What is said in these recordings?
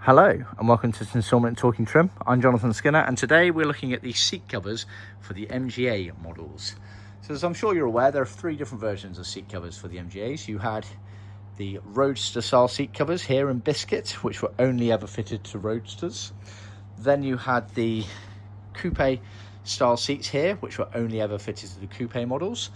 Hello and welcome to this instalment of Talkin Trim. I'm Jonathon Skinner and today we're looking at the seat covers for the MGA models. So as I'm sure you're aware, there are three different versions of seat covers for the MGAs. You had the Roadster Style seat covers here in biscuit, which were only ever fitted to Roadsters. Then you had the Coupe Style seats here, which were only ever fitted to the Coupe models.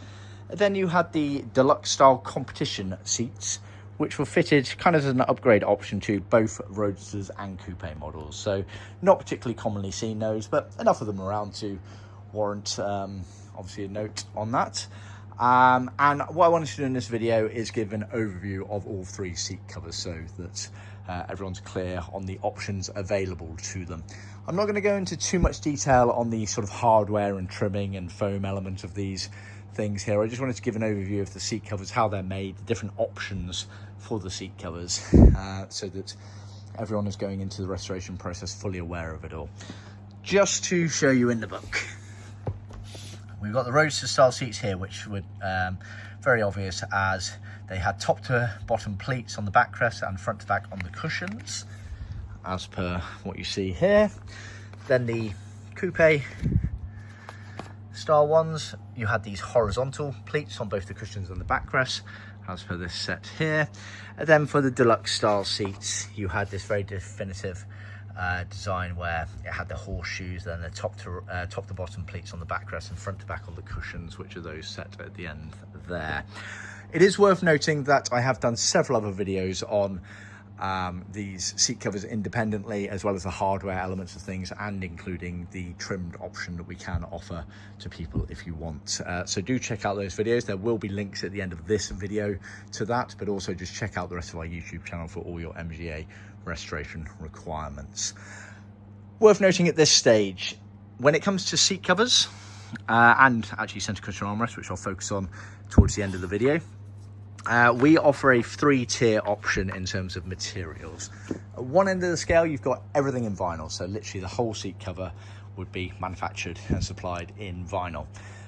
Then you had the Deluxe Style competition seats, which were fitted kind of as an upgrade option to both Roadsters and Coupe models. So not particularly commonly seen those, but enough of them around to warrant obviously a note on that. And what I wanted to do in this video is give an overview of all three seat covers so that everyone's clear on the options available to them. I'm not going to go into too much detail on the sort of hardware and trimming and foam element of these things here. I just wanted to give an overview of the seat covers, how they're made, the different options for the seat covers, so that everyone is going into the restoration process fully aware of it all. Just to show you in the book, we've got the Roadster Style seats here, which were very obvious as they had top to bottom pleats on the backrest and front to back on the cushions, as per what you see here. Then the Coupe Style ones, you had these horizontal pleats on both the cushions and the backrest, as per this set here. And then for the Deluxe Style seats, you had this very definitive design where it had the horseshoes, then the top to bottom pleats on the backrest and front to back on the cushions, which are those set at the end there. It is worth noting that I have done several other videos on these seat covers independently, as well as the hardware elements of things, and including the trimmed option that we can offer to people if you want. So do check out those videos. There will be links at the end of this video to that, but also just check out the rest of our YouTube channel for all your MGA restoration requirements. Worth noting at this stage, when it comes to seat covers and actually center cushion armrest, which I'll focus on towards the end of the video, we offer a three-tier option in terms of materials. At one end of the scale, you've got everything in vinyl, so literally the whole seat cover would be manufactured and supplied in vinyl.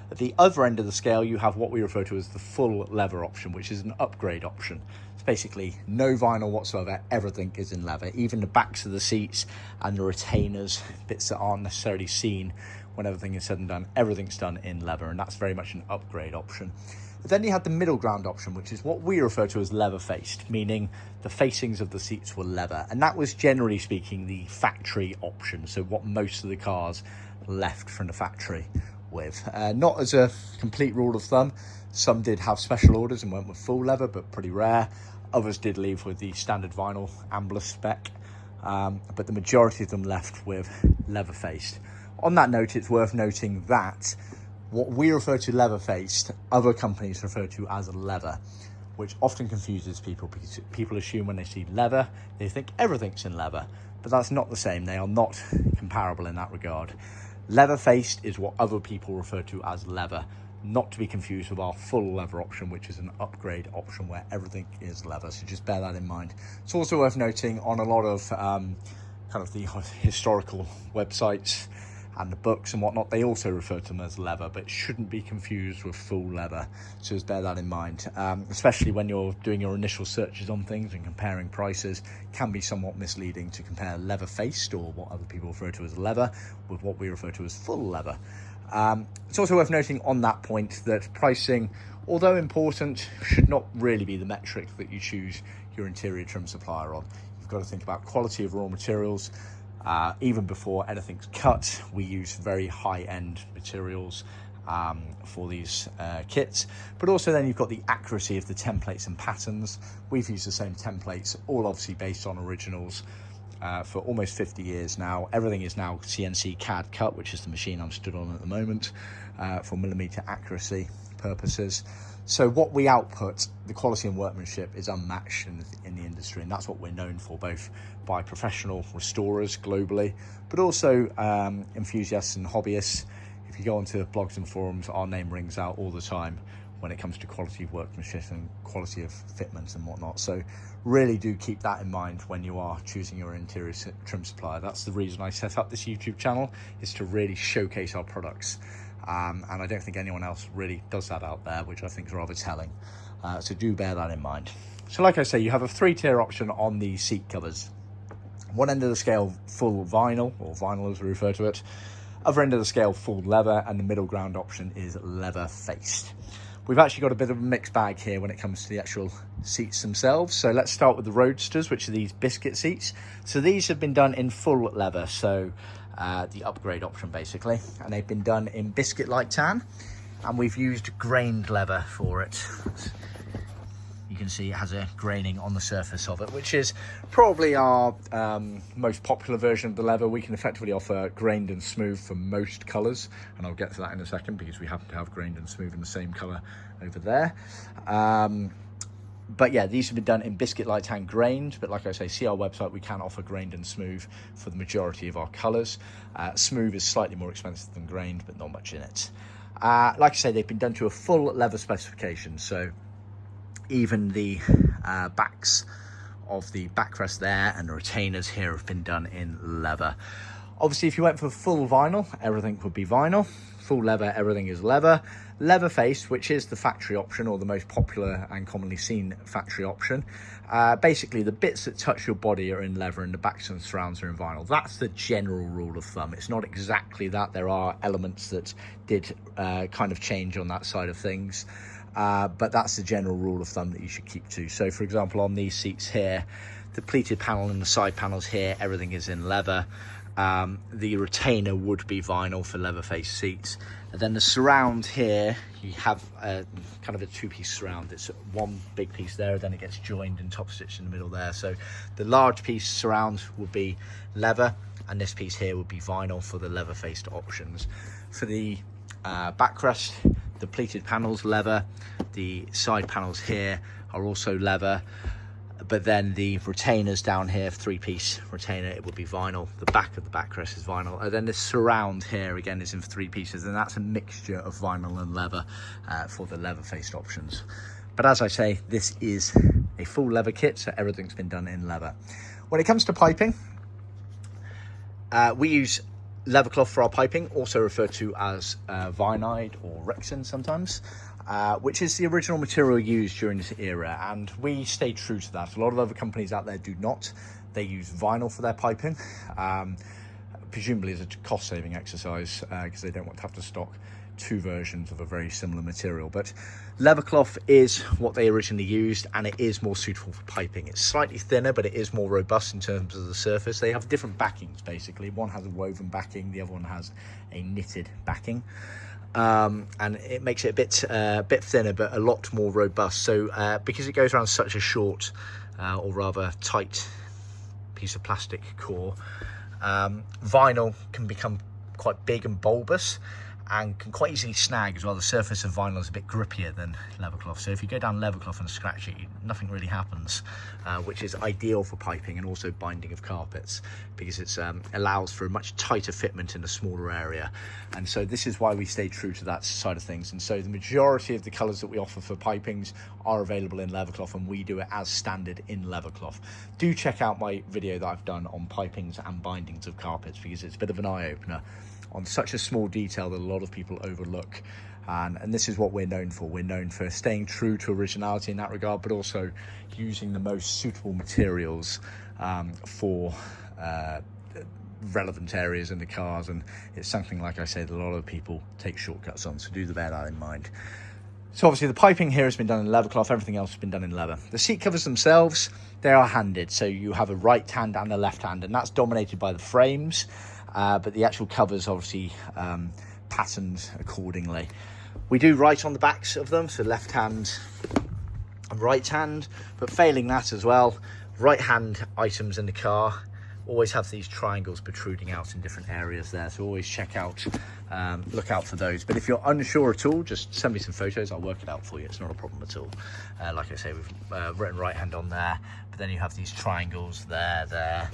At the other end of the scale, you have what we refer to as the full leather option, which is an upgrade option. It's basically no vinyl whatsoever, everything is in leather, even the backs of the seats and the retainers, bits that aren't necessarily seen when everything is said and done, everything's done in leather, and that's very much an upgrade option. But then you had the middle ground option, which is what we refer to as leather-faced, meaning the facings of the seats were leather. And that was, generally speaking, the factory option, so what most of the cars left from the factory with. Not as a complete rule of thumb. Some did have special orders and went with full leather, but pretty rare. Others did leave with the standard vinyl Ambler spec, but the majority of them left with leather-faced. On that note, it's worth noting that what we refer to leather-faced, other companies refer to as leather, which often confuses people because people assume when they see leather, they think everything's in leather, but that's not the same. They are not comparable in that regard. Leather-faced is what other people refer to as leather, not to be confused with our full leather option, which is an upgrade option where everything is leather. So just bear that in mind. It's also worth noting on a lot of kind of the historical websites and the books and whatnot, they also refer to them as leather, but it shouldn't be confused with full leather. So just bear that in mind, especially when you're doing your initial searches on things and comparing prices. It can be somewhat misleading to compare leather-faced, or what other people refer to as leather, with what we refer to as full leather. It's also worth noting on that point that pricing, although important, should not really be the metric that you choose your interior trim supplier on. You've got to think about quality of raw materials. Even before anything's cut, we use very high-end materials for these kits, but also then you've got the accuracy of the templates and patterns. We've used the same templates, all obviously based on originals, for almost 50 years now. Everything is now CNC CAD cut, which is the machine I'm stood on at the moment, for millimeter accuracy purposes. So what we output, the quality and workmanship, is unmatched in the industry, and that's what we're known for, both by professional restorers globally, but also enthusiasts and hobbyists. If you go onto blogs and forums, our name rings out all the time when it comes to quality of workmanship and quality of fitment and whatnot. So really do keep that in mind when you are choosing your interior trim supplier. That's the reason I set up this YouTube channel, is to really showcase our products. And I don't think anyone else really does that out there, which I think is rather telling. So do bear that in mind. So like I say, you have a three-tier option on the seat covers. One end of the scale, full vinyl, or vinyl as we refer to it. Other end of the scale, full leather, and the middle ground option is leather-faced. We've actually got a bit of a mixed bag here when it comes to the actual seats themselves. So let's start with the Roadsters, which are these biscuit seats. So these have been done in full leather, so the upgrade option basically, and they've been done in biscuit light tan, and we've used grained leather for it. You can see it has a graining on the surface of it, which is probably our most popular version of the leather. We can effectively offer grained and smooth for most colours, and I'll get to that in a second because we happen to have grained and smooth in the same colour over there. But yeah, these have been done in biscuit light tan grained, but like I say, see our website, we can offer grained and smooth for the majority of our colours. Smooth is slightly more expensive than grained, but not much in it. Like I say, they've been done to a full leather specification, so even the backs of the backrest there and the retainers here have been done in leather. Obviously, if you went for full vinyl, everything would be vinyl. Full leather, everything is leather. Leatherfaced, which is the factory option, or the most popular and commonly seen factory option. Basically, the bits that touch your body are in leather and the backs and surrounds are in vinyl. That's the general rule of thumb. It's not exactly that. There are elements that did kind of change on that side of things. But that's the general rule of thumb that you should keep to. So for example, on these seats here, the pleated panel and the side panels here, everything is in leather. The retainer would be vinyl for leather-faced seats. And then the surround here, you have kind of a two-piece surround. It's one big piece there, then it gets joined and top stitched in the middle there. So the large piece surround would be leather, and this piece here would be vinyl for the leather-faced options. For the backrest, the pleated panels leather, the side panels here are also leather, but then the retainers down here, three-piece retainer, it would be vinyl. The back of the backrest is vinyl, and then the surround here again is in three pieces, and that's a mixture of vinyl and leather for the leather-faced options. But as I say, this is a full leather kit, so everything's been done in leather. When it comes to piping, we use Leathercloth for our piping, also referred to as vinide or Rexon sometimes, which is the original material used during this era, and we stay true to that. A lot of other companies out there do not. They use vinyl for their piping, presumably as a cost-saving exercise, because they don't want to have to stock two versions of a very similar material. But Leathercloth is what they originally used, and it is more suitable for piping. It's slightly thinner, but it is more robust in terms of the surface. They have different backings basically. One has a woven backing, the other one has a knitted backing, and it makes it a bit thinner but a lot more robust. So because it goes around such a short or rather tight piece of plastic core, vinyl can become quite big and bulbous and can quite easily snag as well. The surface of vinyl is a bit grippier than Leathercloth, so if you go down Leathercloth and scratch it, nothing really happens, which is ideal for piping and also binding of carpets, because it allows for a much tighter fitment in a smaller area. And so this is why we stay true to that side of things. And so the majority of the colours that we offer for pipings are available in Leathercloth, and we do it as standard in Leathercloth. Do check out my video that I've done on pipings and bindings of carpets, because it's a bit of an eye-opener on such a small detail that a lot of people overlook, and this is what we're known for. We're known for staying true to originality in that regard, but also using the most suitable materials for relevant areas in the cars, and it's something, like I said, a lot of people take shortcuts on, so do bear that in mind. So obviously the piping here has been done in Leathercloth, everything else has been done in leather. The seat covers themselves, they are handed, so you have a right hand and a left hand, and that's dominated by the frames. But the actual covers obviously patterned accordingly. We do write on the backs of them, so left hand and right hand, but failing that as well, right hand items in the car always have these triangles protruding out in different areas there, so always check out, look out for those. But if you're unsure at all, just send me some photos, I'll work it out for you. It's not a problem at all. Like I say, we've written right hand on there, but then you have these triangles there,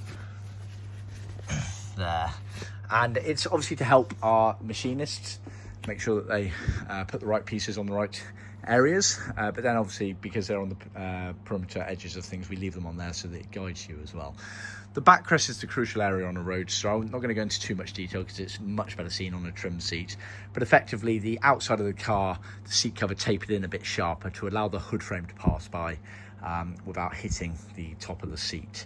and it's obviously to help our machinists make sure that they put the right pieces on the right areas, but then obviously because they're on the perimeter edges of things, we leave them on there so that it guides you as well. The backrest is the crucial area on a Roadster. I'm not going to go into too much detail because it's much better seen on a trim seat, but effectively the outside of the car, the seat cover tapered in a bit sharper to allow the hood frame to pass by without hitting the top of the seat.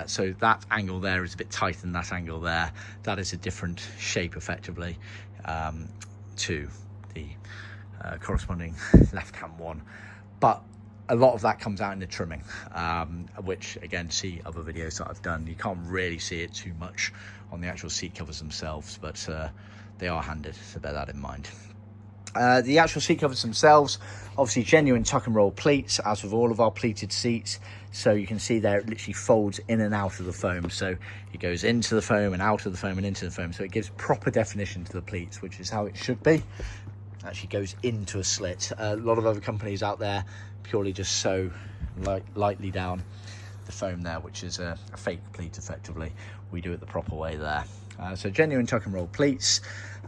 So that angle there is a bit tighter than that angle there. That is a different shape effectively to the corresponding left-hand one, but a lot of that comes out in the trimming, which again, see other videos that I've done. You can't really see it too much on the actual seat covers themselves, but they are handed, so bear that in mind. The actual seat covers themselves, obviously genuine tuck and roll pleats, as with all of our pleated seats. So you can see there it literally folds in and out of the foam, so it goes into the foam and out of the foam and into the foam, so it gives proper definition to the pleats, which is how it should be. Actually goes into a slit. A lot of other companies out there purely just sew lightly down the foam there, which is a fake pleat effectively. We do it the proper way there. So genuine tuck and roll pleats.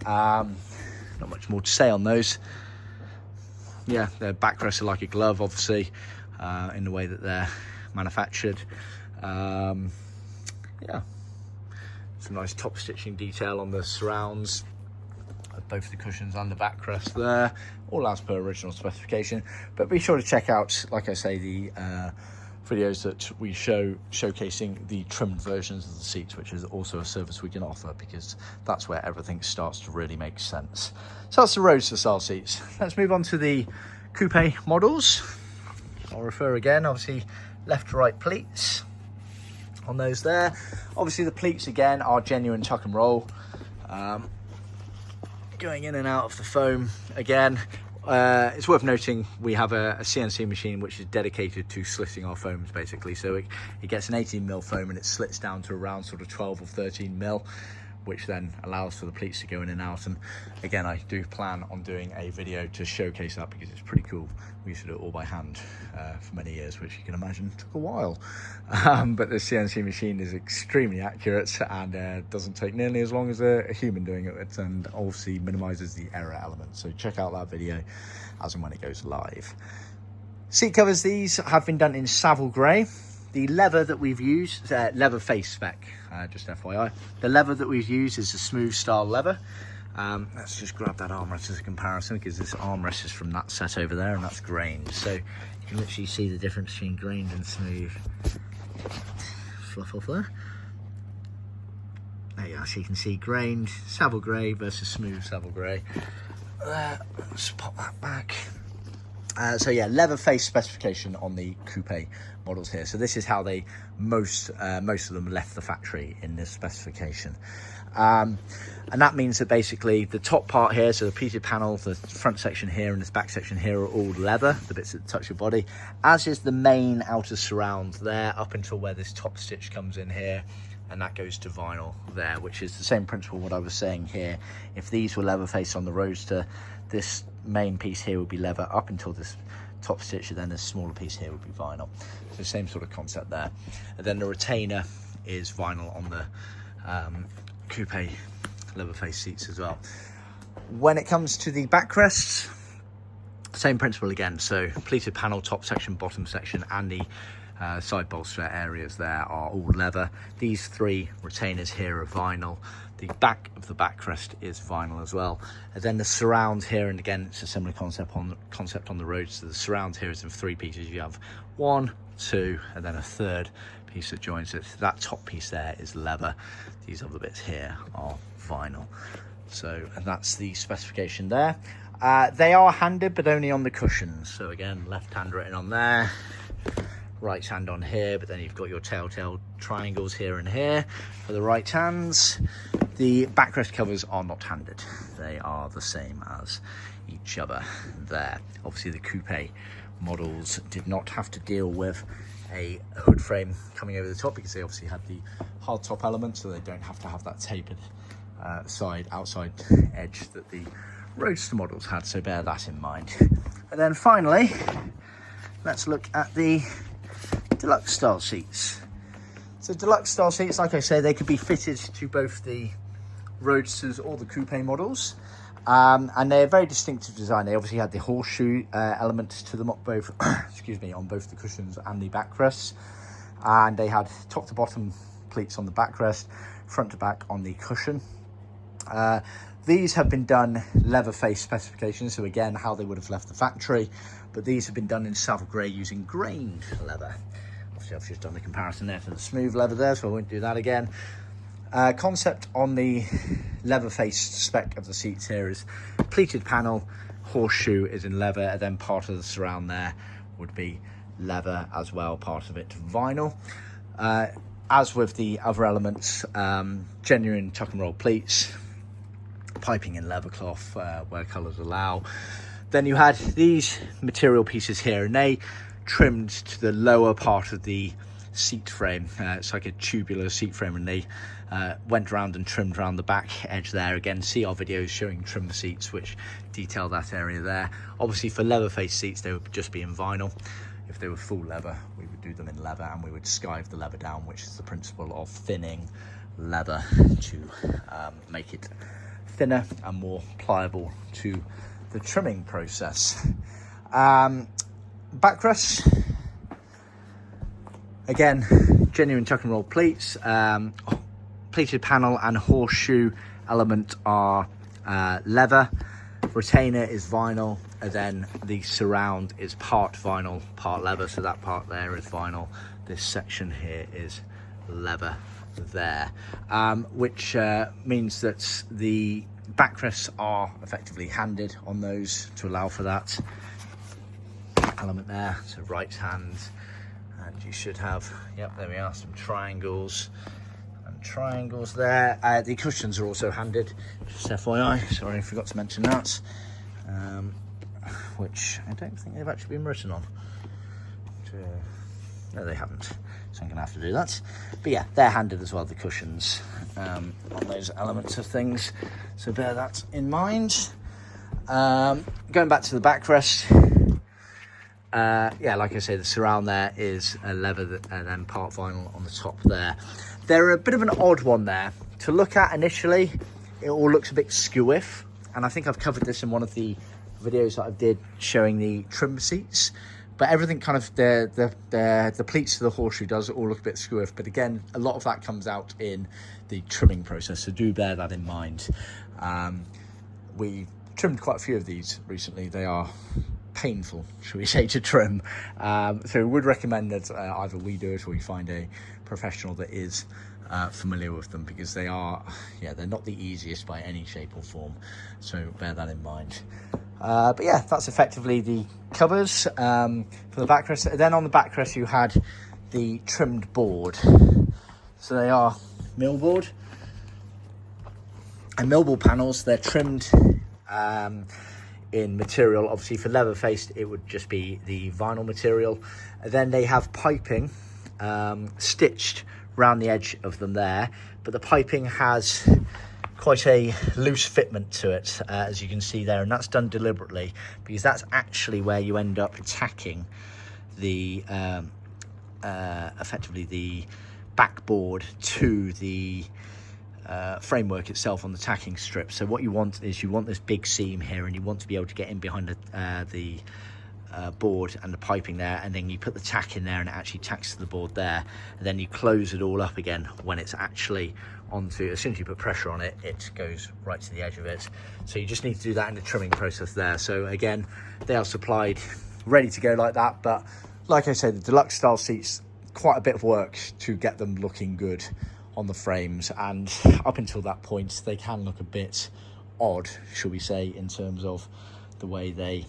Not much more to say on those. Yeah, their backrests are like a glove, obviously, in the way that they're manufactured. Yeah, some nice top stitching detail on the surrounds of both the cushions and the backrest there, all as per original specification. But be sure to check out, like I say, the videos that we showcasing the trimmed versions of the seats, which is also a service we can offer, because that's where everything starts to really make sense. So that's the Roadster style seats. Let's move on to the coupe models. I'll refer again, obviously left to right pleats on those there. Obviously the pleats again are genuine tuck and roll, going in and out of the foam again. It's worth noting we have a CNC machine which is dedicated to slitting our foams basically, so it gets an 18mm foam and it slits down to around sort of 12 or 13mm, which then allows for the pleats to go in and out. And again, I do plan on doing a video to showcase that, because it's pretty cool. We used to do it all by hand for many years, which you can imagine took a while. But the CNC machine is extremely accurate and doesn't take nearly as long as a human doing it, and obviously minimizes the error element. So check out that video as and when it goes live. Seat covers, these have been done in Savile grey. The leather that we've used, Leatherfaced spec, just FYI. The leather that we've used is a smooth style leather. Let's just grab that armrest as a comparison, because this armrest is from that set over there, and that's grained. So you can literally see the difference between grained and smooth. Fluff off there. There you are, so you can see grained Savile grey versus smooth Savile grey. Let's pop that back. So yeah, Leatherfaced specification on the coupe models here. So this is how they most of them left the factory in this specification, and that means that basically the top part here, so the pleated panel, the front section here and this back section here are all leather, the bits that touch your body, as is the main outer surround there up until where this top stitch comes in here, and that goes to vinyl there, which is the same principle what I was saying here. If these were Leatherfaced on the Roadster, this main piece here would be leather up until this top stitch, and then this smaller piece here would be vinyl. So same sort of concept there. And then the retainer is vinyl on the coupe Leatherfaced seats as well. When it comes to the backrests, same principle again. So pleated panel, top section, bottom section, and the side bolster areas there are all leather. These three retainers here are vinyl. The back of the backrest is vinyl as well. And then the surround here, and again it's a similar concept on the Roadster. The surround here is in three pieces. You have one, two, and then a third piece that joins it. That top piece there is leather. These other bits here are vinyl. So, and that's the specification there. They are handed, but only on the cushions. So again, left hand written on there, right hand on here, but then you've got your telltale triangles here and here for the right hands. The backrest covers are not handed. They are the same as each other there. Obviously the coupe models did not have to deal with a hood frame coming over the top, because they obviously had the hard top element, so they don't have to have that tapered outside edge that the Roadster models had, so bear that in mind. And then finally, let's look at the Deluxe style seats. So Deluxe style seats, like I say, they could be fitted to both the Roadsters or the coupe models, and they're very distinctive design. They obviously had the horseshoe element to them on both excuse me, on both the cushions and the backrests, and they had top to bottom pleats on the backrest, front to back on the cushion. These have been done Leatherfaced specifications, so again, how they would have left the factory, but these have been done in saddle grey using grained leather. Obviously, I've just done the comparison there to the smooth leather there, so I won't do that again. Concept on the Leatherfaced spec of the seats here is pleated panel, horseshoe is in leather, and then part of the surround there would be leather as well, part of it vinyl. As with the other elements, genuine tuck and roll pleats, piping in leathercloth where colours allow. Then you had these material pieces here, and they trimmed to the lower part of the seat frame. It's like a tubular seat frame, and they went around and trimmed around the back edge there. Again, see our videos showing trim seats which detail that area there. Obviously for Leatherfaced seats they would just be in vinyl. If they were full leather, we would do them in leather, and we would skive the leather down, which is the principle of thinning leather to make it thinner and more pliable to the trimming process. Backrest, again, genuine tuck and roll pleats. Pleated panel and horseshoe element are leather. Retainer is vinyl, and then the surround is part vinyl, part leather, so that part there is vinyl. This section here is leather there, which means that the backrests are effectively handed on those to allow for that element there. So right hand, and you should have, yep, there we are, some triangles there. The cushions are also handed, just FYI, sorry I forgot to mention that, which I don't think they've actually been written on. No, they haven't, so I'm gonna have to do that. But yeah, they're handed as well, the cushions, on those elements of things, so bear that in mind. Going back to the backrest, yeah, like I say, the surround there is a leather and then part vinyl on the top there. They're a bit of an odd one there to look at initially. It all looks a bit skewiff, and I think I've covered this in one of the videos that I did showing the trim seats. But everything kind of, the pleats to the horseshoe does all look a bit skewiff. But again, a lot of that comes out in the trimming process, so do bear that in mind. We trimmed quite a few of these recently. They are painful, shall we say, to trim. So we would recommend that either we do it or we find a professional that is familiar with them, because they are, yeah, they're not the easiest by any shape or form. So bear that in mind. But yeah, that's effectively the covers for the backrest. Then on the backrest you had the trimmed board. So they are millboard and millboard panels. They're trimmed in material. Obviously for Leatherfaced it would just be the vinyl material. And then they have piping stitched around the edge of them there, but the piping has quite a loose fitment to it, as you can see there, and that's done deliberately because that's actually where you end up tacking the effectively the backboard to the framework itself on the tacking strip. So what you want is, you want this big seam here, and you want to be able to get in behind the board and the piping there, and then you put the tack in there and it actually tacks to the board there, and then you close it all up again when it's actually onto. As soon as you put pressure on it, it goes right to the edge of it. So you just need to do that in the trimming process there. So again, they are supplied ready to go like that, but like I said, the deluxe style seats, quite a bit of work to get them looking good on the frames, and up until that point they can look a bit odd, shall we say, in terms of the way they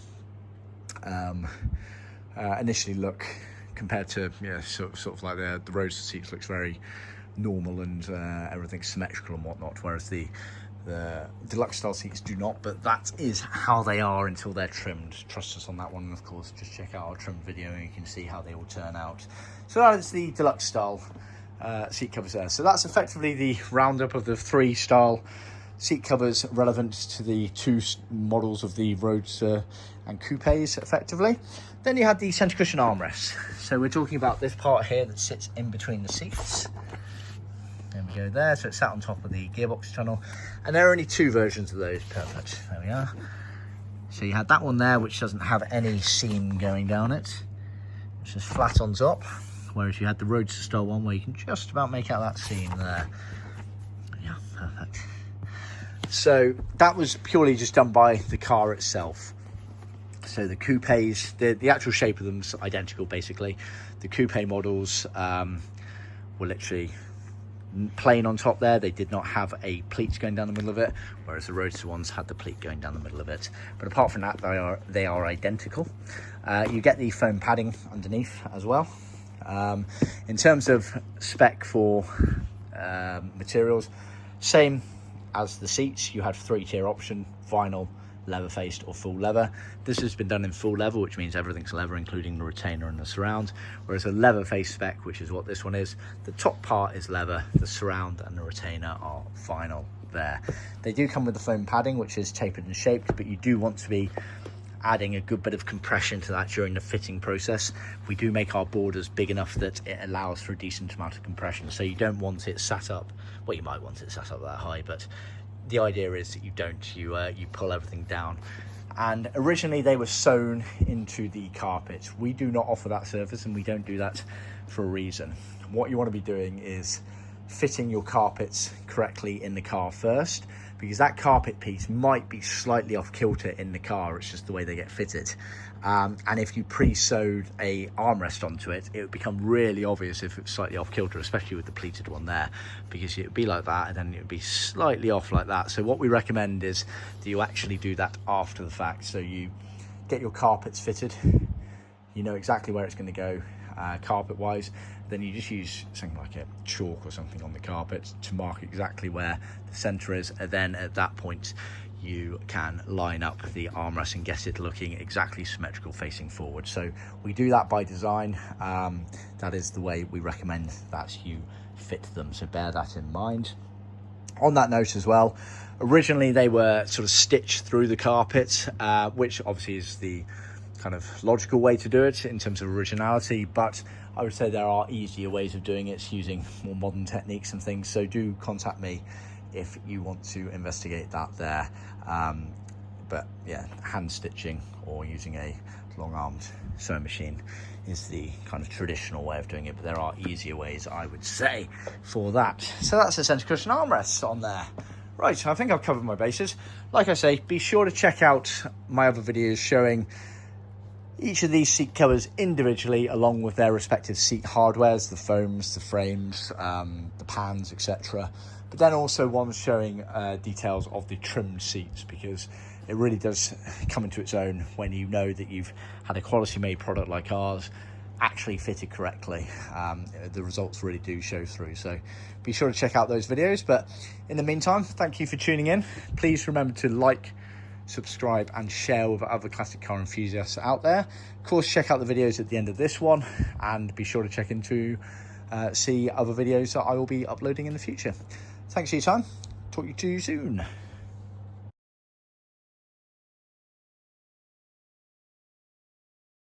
initially look compared to, yeah, sort of like the Roadster seats looks very normal and everything's symmetrical and whatnot, whereas the deluxe style seats do not. But that is how they are until they're trimmed. Trust us on that one, and of course just check out our trim video and you can see how they all turn out. So that is the deluxe style seat covers there. So that's effectively the roundup of the 3 style seat covers relevant to the 2 models of the Roadster and Coupes effectively. Then you had the centre cushion armrests. So we're talking about this part here that sits in between the seats. There we go there. So it's sat on top of the gearbox tunnel, and there are only 2 versions of those. Perfect. There we are. So you had that one there, which doesn't have any seam going down it. It's just flat on top. Whereas you had the Roadster style one where you can just about make out that seam there. Yeah, perfect. So that was purely just done by the car itself. So the coupes, the actual shape of them's identical basically. The coupe models were literally plain on top there. They did not have a pleat going down the middle of it, whereas the Roadster ones had the pleat going down the middle of it. But apart from that, they are identical. You get the foam padding underneath as well. In terms of spec for materials, same as the seats. You had 3-tier option: vinyl, leather-faced or full leather. This has been done in full leather, which means everything's leather, including the retainer and the surround, whereas a leather-faced spec, which is what this one is, the top part is leather, the surround and the retainer are vinyl there. They do come with the foam padding, which is tapered and shaped, but you do want to be adding a good bit of compression to that during the fitting process. We do make our borders big enough that it allows for a decent amount of compression, so you don't want it sat up, well, you might want it sat up that high, but the idea is that you don't, you pull everything down. And originally they were sewn into the carpet. We do not offer that service, and we don't do that for a reason. What you want to be doing is fitting your carpets correctly in the car first, because that carpet piece might be slightly off kilter in the car. It's just the way they get fitted. And if you pre-sewed a armrest onto it, it would become really obvious if it's slightly off kilter, especially with the pleated one there, because it would be like that and then it would be slightly off like that. So what we recommend is that you actually do that after the fact. So you get your carpets fitted, you know exactly where it's going to go carpet wise, then you just use something like a chalk or something on the carpet to mark exactly where the center is, and then at that point you can line up the armrest and get it looking exactly symmetrical facing forward. So we do that by design. That is the way we recommend that you fit them, so bear that in mind. On that note as well, originally they were sort of stitched through the carpet, which obviously is the kind of logical way to do it in terms of originality, but I would say there are easier ways of doing it using more modern techniques and things, so do contact me if you want to investigate that there. But yeah, hand stitching or using a long-armed sewing machine is the kind of traditional way of doing it, but there are easier ways, I would say, for that. So that's the centre cushion armrests on there. Right, I think I've covered my bases. Like I say, be sure to check out my other videos showing each of these seat covers individually, along with their respective seat hardwares, the foams, the frames, the pans, etc. But then also ones showing details of the trimmed seats, because it really does come into its own when you know that you've had a quality made product like ours actually fitted correctly. The results really do show through, so be sure to check out those videos. But in the meantime, thank you for tuning in. Please remember to like, subscribe and share with other classic car enthusiasts out there. Of course, check out the videos at the end of this one, and be sure to check into see other videos that I will be uploading in the future. Thanks for your time. Talk to you soon.